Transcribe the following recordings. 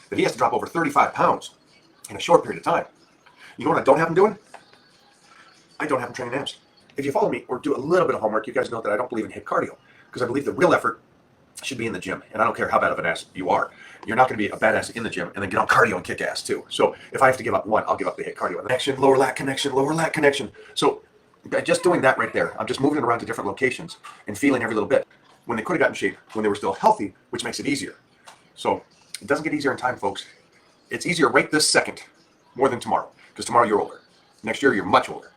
that he has to drop over 35 pounds in a short period of time. You know what I don't have him doing? I don't have him training abs. If you follow me or do a little bit of homework, you guys know that I don't believe in HIIT cardio, because I believe the real effort should be in the gym. And I don't care how bad of an ass you are. You're not going to be a badass in the gym and then get on cardio and kick ass too. So if I have to give up one, I'll give up the HIIT cardio. Connection, lower lat connection, lower lat connection. So by just doing that right there, I'm just moving it around to different locations and feeling every little bit. When they could have gotten in shape, when they were still healthy, which makes it easier. So it doesn't get easier in time, folks. It's easier right this second more than tomorrow, because tomorrow you're older. Next year, you're much older.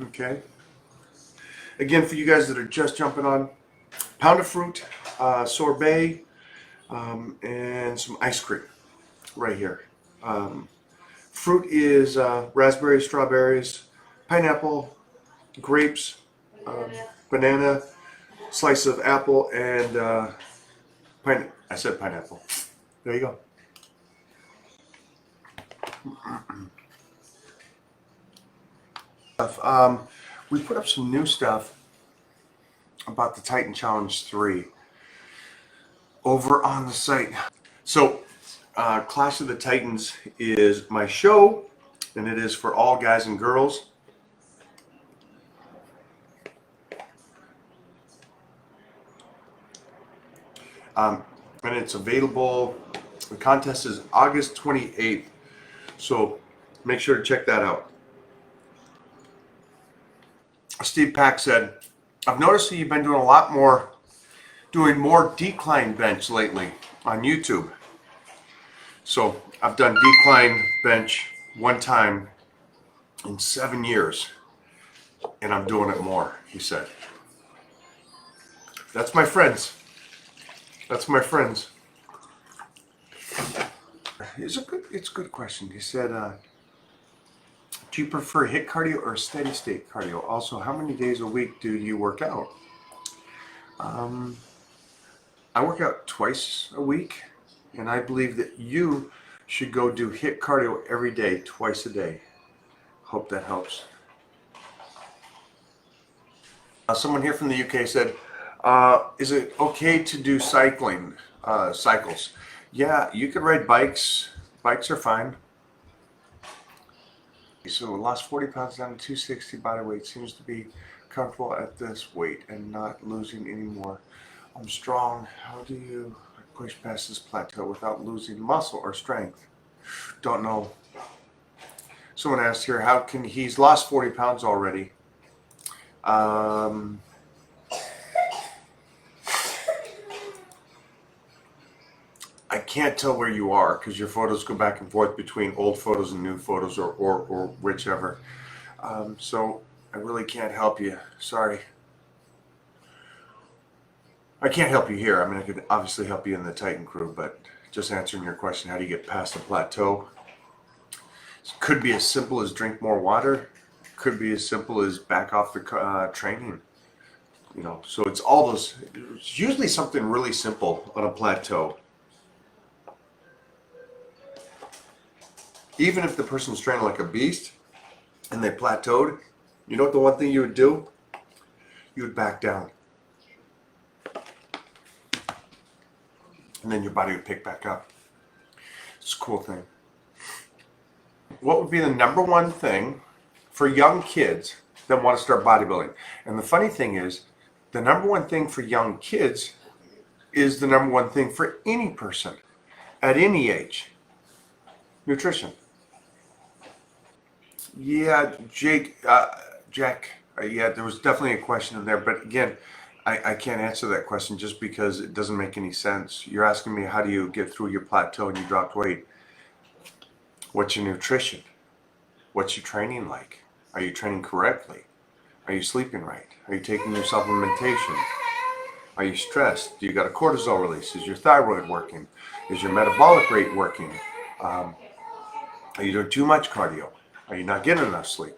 Okay. Again, for you guys that are just jumping on, pound of fruit, sorbet, and some ice cream right here. Fruit is raspberries, strawberries, pineapple, grapes, banana, slice of apple, and I said pineapple. There you go. We put up some new stuff about the Titan Challenge 3 over on the site. So Clash of the Titans is my show, and it is for all guys and girls. And it's available. The contest is August 28th, so make sure to check that out. Steve Pack said, I've noticed that you've been doing more decline bench lately on YouTube. So I've done decline bench one time in 7 years, and I'm doing it more, he said. That's my friends. That's my friends. It's a good question. He said, do you prefer HIIT cardio or steady state cardio? Also, how many days a week do you work out? I work out twice a week, and I believe that you should go do HIIT cardio every day, twice a day. Hope that helps. Someone here from the UK said, is it okay to do cycles? Yeah, you could ride bikes. Bikes are fine. So lost 40 pounds down to 260 body weight. Seems to be comfortable at this weight and not losing any more. I'm strong. How do you push past this plateau without losing muscle or strength? Don't know. Someone asked here, how can he's lost 40 pounds already? I can't tell where you are because your photos go back and forth between old photos and new photos, or whichever. So I really can't help you. Sorry. I can't help you here. I mean, I could obviously help you in the Titan crew, but just answering your question, how do you get past the plateau? It could be as simple as drink more water. Could be as simple as back off the training. You know, so it's all those. It's usually something really simple on a plateau. Even if the person's training like a beast and they plateaued, you know what the one thing you would do? You would back down. And then your body would pick back up. It's a cool thing. What would be the number one thing for young kids that want to start bodybuilding? And the funny thing is, the number one thing for young kids is the number one thing for any person at any age. Nutrition. Yeah, Jack, yeah, there was definitely a question in there, but again, I can't answer that question just because it doesn't make any sense. You're asking me, how do you get through your plateau and you dropped weight? What's your nutrition? What's your training like? Are you training correctly? Are you sleeping right? Are you taking your supplementation? Are you stressed? Do you got a cortisol release? Is your thyroid working? Is your metabolic rate working? Are you doing too much cardio? Are you not getting enough sleep?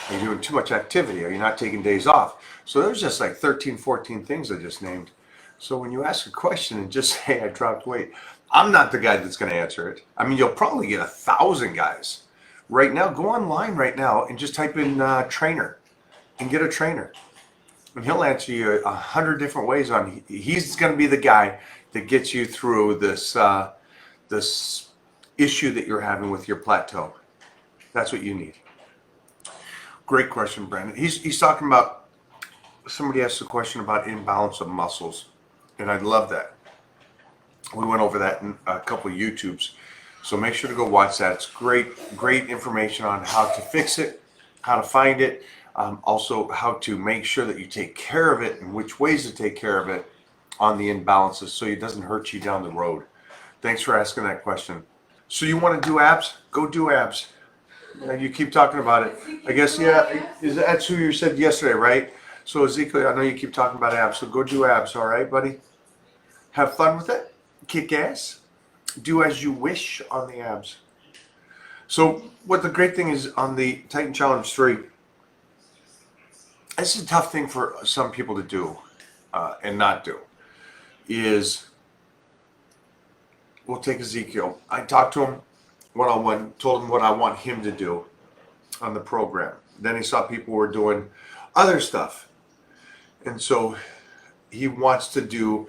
Are you doing too much activity? Are you not taking days off? So there's just like 13, 14 things I just named. So when you ask a question and just say, I dropped weight, I'm not the guy that's going to answer it. I mean, you'll probably get 1,000 guys. Right now, go online right now and just type in trainer. and get a trainer. And he'll answer you 100 different ways on. He's going to be the guy that gets you through this issue that you're having with your plateau. That's what you need. Great question, Brandon. He's talking about, somebody asked a question about imbalance of muscles, and I love that. We went over that in a couple of YouTubes, so make sure to go watch that. It's great information on how to fix it, how to find it, also how to make sure that you take care of it and which ways to take care of it on the imbalances so it doesn't hurt you down the road. Thanks for asking that question. So you want to do abs? Go do abs. You keep talking about it. I guess, yeah, that's who you said yesterday, right? So Ezekiel, I know you keep talking about abs, so go do abs, all right, buddy? Have fun with it. Kick ass. Do as you wish on the abs. So what the great thing is on the Titan Challenge 3, this is a tough thing for some people to do and not do, is we'll take Ezekiel. I talked to him one-on-one, told him what I want him to do on the program. Then he saw people were doing other stuff. And so he wants to do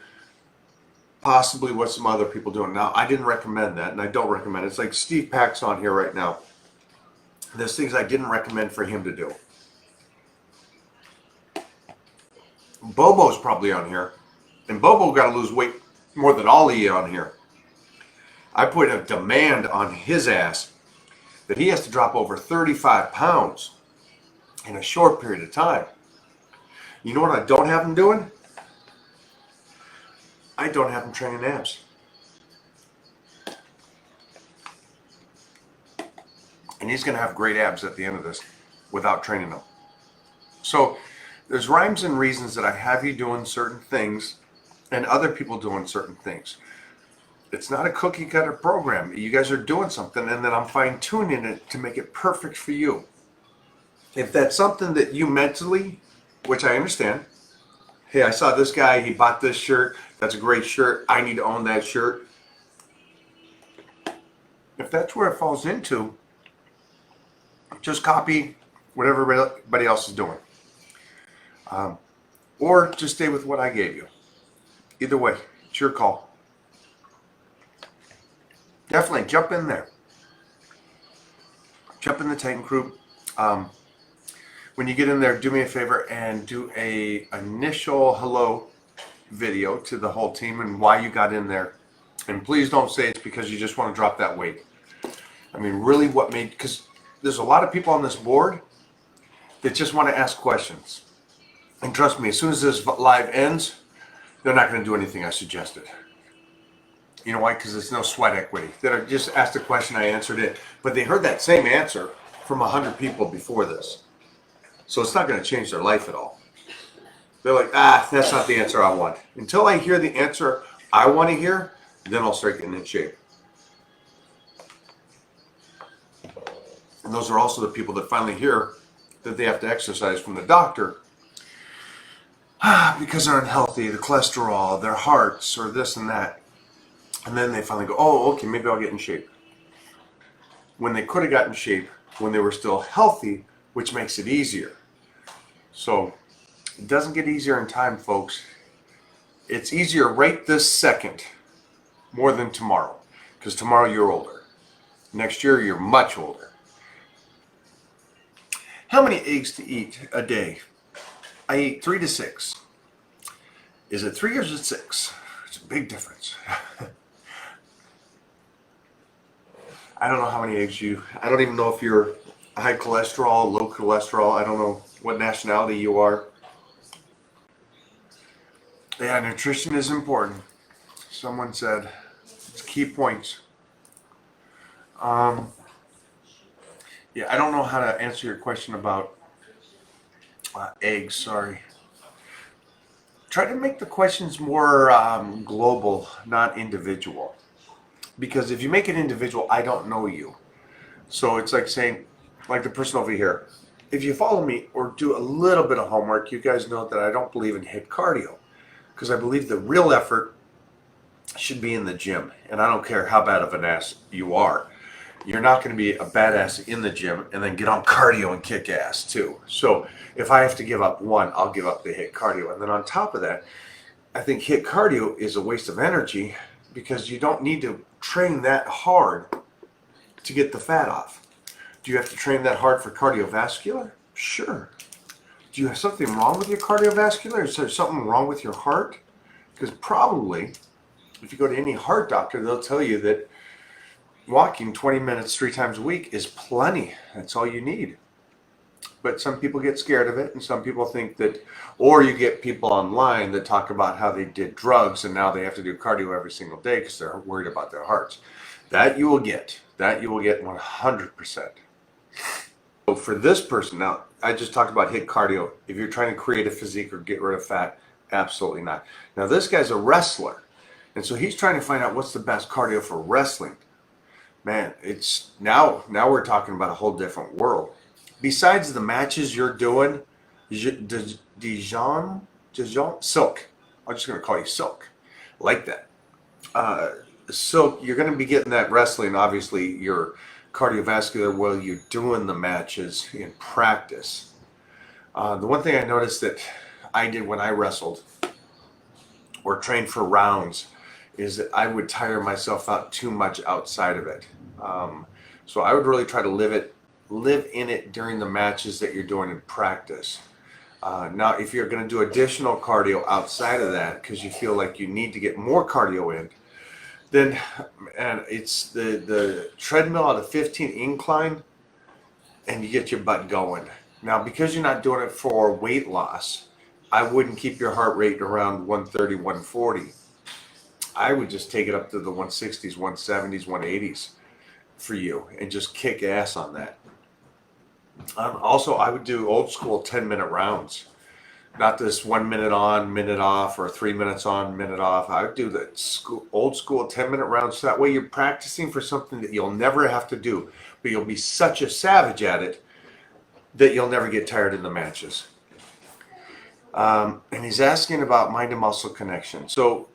possibly what some other people doing. Now, I didn't recommend that, and I don't recommend it. It's like Steve Pack's on here right now. There's things I didn't recommend for him to do. Bobo's probably on here, and Bobo got to lose weight more than all of you on here. I put a demand on his ass that he has to drop over 35 pounds in a short period of time. You know what I don't have him doing? I don't have him training abs. And he's going to have great abs at the end of this without training them. So there's rhymes and reasons that I have you doing certain things and other people doing certain things. It's not a cookie cutter program. You guys are doing something, and then I'm fine tuning it to make it perfect for you. If that's something that you mentally, which I understand, hey, I saw this guy, he bought this shirt, that's a great shirt, I need to own that shirt. If that's where it falls into, just copy what everybody else is doing. Or just stay with what I gave you. Either way, it's your call. Definitely jump in there. Jump in the Titan group. When you get in there, do me a favor and do a initial hello video to the whole team and why you got in there. And please don't say it's because you just want to drop that weight. I mean, really what made, because there's a lot of people on this board that just want to ask questions. And trust me, as soon as this live ends, they're not going to do anything I suggested. You know why? Because there's no sweat equity. That I just asked a question, I answered it. But they heard that same answer from 100 people before this. So it's not going to change their life at all. They're like, that's not the answer I want. Until I hear the answer I want to hear, then I'll start getting in shape. And those are also the people that finally hear that they have to exercise from the doctor because they're unhealthy, the cholesterol, their hearts, or this and that. And then they finally go, oh, okay, maybe I'll get in shape. When they could have gotten in shape when they were still healthy, which makes it easier. So it doesn't get easier in time, folks. It's easier right this second more than tomorrow, because tomorrow you're older. Next year you're much older. How many eggs to eat a day? I eat 3 to 6. Is it 3 or is it 6? It's a big difference. I don't know how many eggs I don't even know if you're high cholesterol, low cholesterol. I don't know what nationality you are. Yeah, nutrition is important. Someone said it's key points. Yeah, I don't know how to answer your question about eggs, sorry. Try to make the questions more global, not individual. Because if you make it individual, I don't know you. So it's like saying, like the person over here, if you follow me or do a little bit of homework, you guys know that I don't believe in HIIT cardio. Because I believe the real effort should be in the gym. And I don't care how bad of an ass you are. you're not going to be a badass in the gym and then get on cardio and kick ass too. So if I have to give up one, I'll give up the HIIT cardio. And then on top of that, I think HIIT cardio is a waste of energy because you don't need to train that hard to get the fat off. Do you have to train that hard for cardiovascular? Sure. Do you have something wrong with your cardiovascular? Is there something wrong with your heart? Because probably, if you go to any heart doctor, they'll tell you that walking 20 minutes 3 times a week is plenty. That's all you need. But some people get scared of it, and some people think that, or you get people online that talk about how they did drugs and now they have to do cardio every single day because they're worried about their hearts. That you will get. That you will get 100%. So for this person, now I just talked about HIIT cardio. If you're trying to create a physique or get rid of fat, absolutely not. Now this guy's a wrestler, and so he's trying to find out what's the best cardio for wrestling. Man, it's now we're talking about a whole different world. Besides the matches you're doing, Dijon, Silk. I'm just going to call you Silk, like that. Silk, you're going to be getting that wrestling, obviously, your cardiovascular while you're doing the matches in practice. The one thing I noticed that I did when I wrestled or trained for rounds is that I would tire myself out too much outside of it. So I would really try to live in it during the matches that you're doing in practice. Now, if you're going to do additional cardio outside of that because you feel like you need to get more cardio in, then and it's the treadmill at a 15 incline, and you get your butt going. Now, because you're not doing it for weight loss, I wouldn't keep your heart rate around 130, 140. I would just take it up to the 160s, 170s, 180s for you and just kick ass on that. Also, I would do old school 10-minute rounds. Not this 1 minute on, minute off, or 3 minutes on, minute off. I would do the old school 10-minute rounds. So that way you're practicing for something that you'll never have to do. But you'll be such a savage at it that you'll never get tired in the matches. And he's asking about mind and muscle connection. So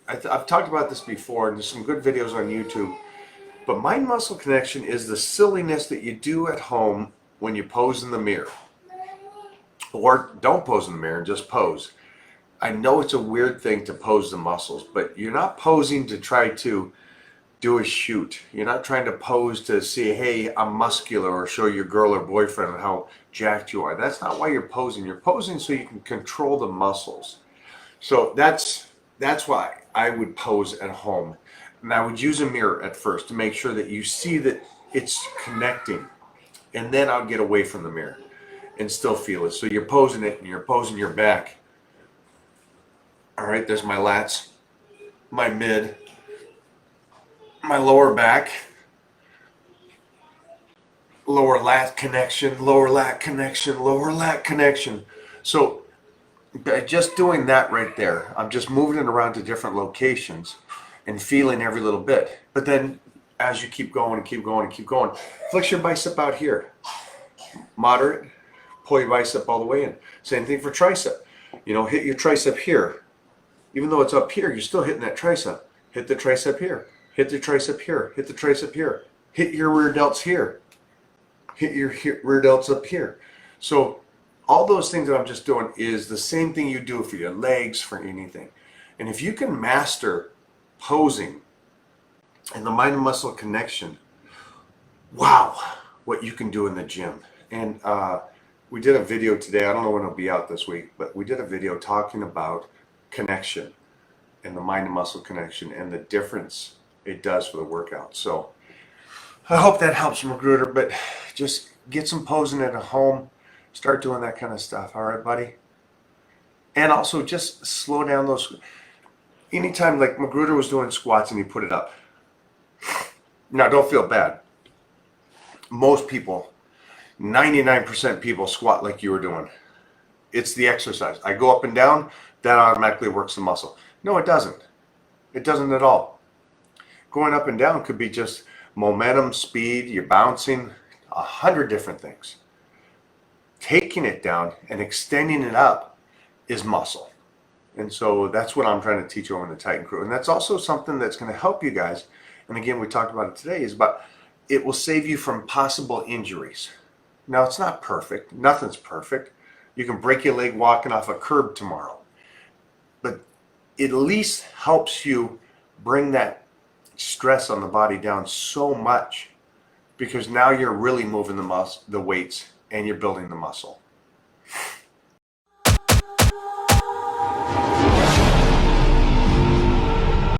I've talked about this before, and there's some good videos on YouTube. But mind muscle connection is the silliness that you do at home when you pose in the mirror. Or don't pose in the mirror, just pose. I know it's a weird thing to pose the muscles, but you're not posing to try to do a shoot. You're not trying to pose to see, hey, I'm muscular, or show your girl or boyfriend how jacked you are. That's not why you're posing. You're posing so you can control the muscles. So that's why I would pose at home. And I would use a mirror at first to make sure that you see that it's connecting. And then I'll get away from the mirror and still feel it. So you're posing it and you're posing your back. All right, there's my lats, my mid, my lower back, lower lat connection, lower lat connection, lower lat connection. So by just doing that right there, I'm just moving it around to different locations and feeling every little bit. But then as you keep going and keep going and keep going, flex your bicep out here. Moderate, pull your bicep all the way in. Same thing for tricep. Hit your tricep here. Even though it's up here, you're still hitting that tricep. Hit the tricep here. Hit the tricep here. Hit the tricep here. Hit your rear delts here. Hit your rear delts up here. So all those things that I'm just doing is the same thing you do for your legs, for anything. And if you can master posing and the mind and muscle connection, wow, what you can do in the gym. And we did a video today. I don't know when it'll be out this week, but we did a video talking about connection and the mind and muscle connection and the difference it does for the workout. So I hope that helps you, Magruder, but just get some posing at home. Start doing that kind of stuff. All right, buddy? And also just slow down those. Anytime, like Magruder was doing squats and he put it up. Now, don't feel bad. Most people, 99% people squat like you were doing. It's the exercise. I go up and down, that automatically works the muscle. No, it doesn't. It doesn't at all. Going up and down could be just momentum, speed, you're bouncing, 100 different things. Taking it down and extending it up is muscle. And so that's what I'm trying to teach over in the Titan Crew. And that's also something that's going to help you guys. And again, we talked about it today, is about it will save you from possible injuries. Now, it's not perfect. Nothing's perfect. You can break your leg walking off a curb tomorrow. But it at least helps you bring that stress on the body down so much, because now you're really moving the weights and you're building the muscle.